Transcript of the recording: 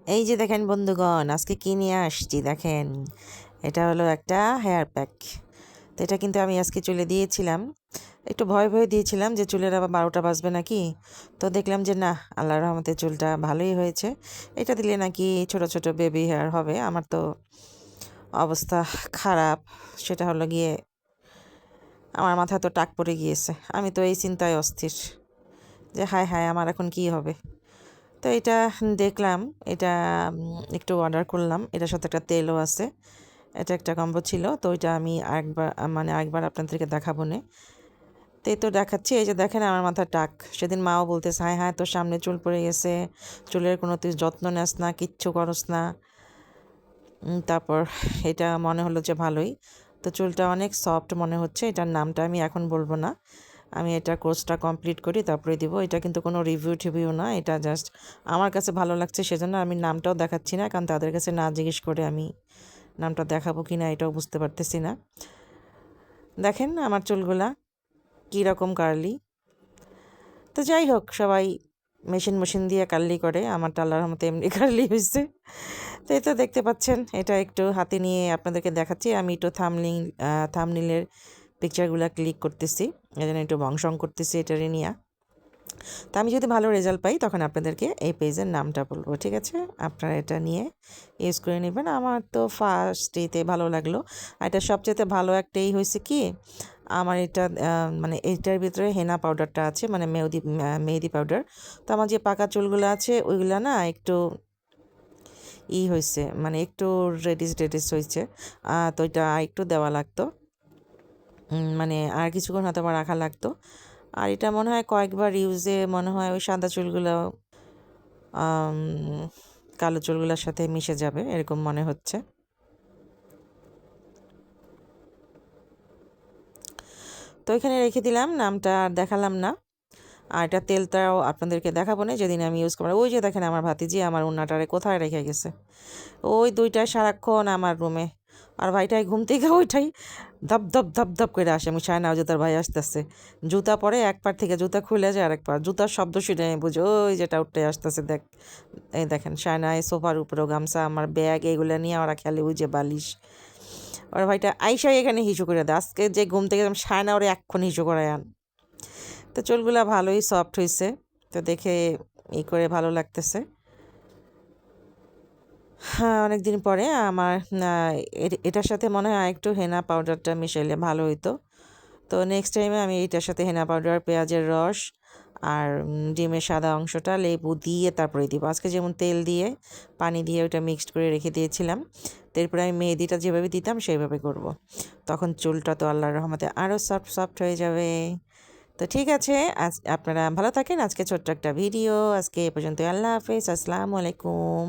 এই যে দেখেন বন্ধুগণ, আজকে কি নিয়ে আসছি দেখেন। এটা হলো একটা হেয়ার প্যাক। তো এটা কিন্তু আমি আজকে চুলে দিয়েছিলাম। একটু ভয় ভয় দিয়েছিলাম যে চুলের আবার 12টা বাজবে নাকি। তো দেখলাম যে না, আল্লাহর রহমতে চুলটা ভালোই হয়েছে। এটা দিলে নাকি ছোট ছোট বেবি হেয়ার হবে। আমার তো অবস্থা খারাপ। সেটা হলো গিয়ে আমার মাথায় তো টাক পড়ে গিয়েছে। আমি তো এই চিন্তায় অস্থির যে হায় হায় আমার এখন কি হবে। তো এটা দেখলাম, এটা একটু অর্ডার করলাম। এটার সাথে একটা তেলও আছে। এটা একটা কম্বো ছিল, তো ওইটা আমি আরেকবার আপনাদেরকে দেখাবো নে। তো এই তো দেখাচ্ছি, এই যে দেখেন আমার মাথার টাক। সেদিন মাও বলতেছে হায় হায় তোর সামনে চুল পড়ে গেছে, চুলের কোনো তুই যত্ন নেস না, কিচ্ছু করস না। তারপর এটা মনে হলো যে ভালোই। তো চুলটা অনেক সফট মনে হচ্ছে। এটার নামটা আমি এখন বলবো না, আমি এটা কোর্সটা কমপ্লিট করি তারপরে দিব। এটা কিন্তু কোনো রিভিউ না, এটা জাস্ট আমার কাছে ভালো লাগছে সেজন্য আমি নামটাও দেখাচ্ছি না, কারণ তাদের কাছে না জিজ্ঞেস করে আমি নামটা দেখাবো কি না এটাও বুঝতে পারতেছি না। দেখেন আমার চুলগুলা কীরকম কার্লি। তো যাই হোক, সবাই মেশিন দিয়ে কার্লি করে, আমারটা আল্লাহর রহমতে এমনি কার্লি হয়েছে। তো এই তো দেখতে পাচ্ছেন, এটা একটু হাতে নিয়ে আপনাদেরকে দেখাচ্ছি। আমি একটু থামনিলের পিকচারগুলো ক্লিক করতেছি, এই জন্য একটু বংশং করতেছি এটারে নিয়ে। তো আমি যদি ভালো রেজাল্ট পাই তখন আপনাদেরকে এই পেজের নামটা বলবো, ঠিক আছে? আপনারা এটা নিয়ে ইউজ করে নেবেন। আমার তো ফার্স্ট এতে ভালো লাগলো। আর এটা সবচেয়ে ভালো একটাই হয়েছে কি, আমার এটা মানে এইটার ভিতরে হেনা পাউডারটা আছে, মানে মেহেদি পাউডার। তো আমার যে পাকা চুলগুলো আছে ওইগুলো না একটু হয়েছে, মানে একটু রেডিস হয়েছে। তো এটা একটু দেওয়া লাগতো, মানে আর কিছুক্ষণ হয়তো আমার রাখা লাগতো। আর এটা মনে হয় কয়েকবার ইউজে মনে হয় ওই সাদা চুলগুলো কালো চুলগুলোর সাথে মিশে যাবে, এরকম মনে হচ্ছে। তো এখানে রেখে দিলাম, নামটা আর দেখালাম না। আর এটা তেলটাও আপনাদেরকে দেখাবো না, যেদিন আমি ইউজ করবো। ওই যে দেখেন আমার ভাতিজি আমার উন্নাটারে কোথায় রেখে গেছে, ওই দুইটায় সারাক্ষণ আমার রুমে। আর ভাইটাই ঘুম থেকে ওইটাই ধপ করে আসে। আমি চাই না যে তার ভাই আসতেছে, জুতা পরে এক পার থেকে জুতা খুলে যায় আরেক পার, জুতার শব্দ শুনে আমি বুঝি ওই যেটা উঠে আসতেছে। এই দেখেন সায়না এই সোফার উপরেও গামছা, আমার ব্যাগ, এগুলো নিয়ে ওরা খেলে, ওই যে বালিশ। ওর ভাইটা আইসাই এখানে হিসু করে দেয়। আজকে যে ঘুম থেকে সায়না ওরে এক্ষণ হিসু করে আন। তো চুলগুলা ভালোই সফট হয়েছে, তো দেখে করে ভালো লাগতেছে। হ্যাঁ, অনেকদিন পরে আমার এটার সাথে মনে হয় একটু হেনা পাউডারটা মিশাইলে ভালো হইতো। তো নেক্সট টাইমে আমি এটার সাথে হেনা পাউডার, পেঁয়াজের রস আর ডিমের সাদা অংশটা লেবু দিয়ে তারপরে দিব। আজকে যেমন তেল দিয়ে পানি দিয়ে ওটা মিক্সড করে রেখে দিয়েছিলাম, তারপরে আমি মেহেদিটা যেভাবে দিতাম সেইভাবে করব। তখন চুলটা তো আল্লাহর রহমতে আরও সফট হয়ে যাবে। তো ঠিক আছে, আজ আপনারা ভালো থাকেন। আজকে ছোট্ট একটা ভিডিও, আজকে এ পর্যন্ত। আল্লাহ হাফেজ, আসসালামু আলাইকুম।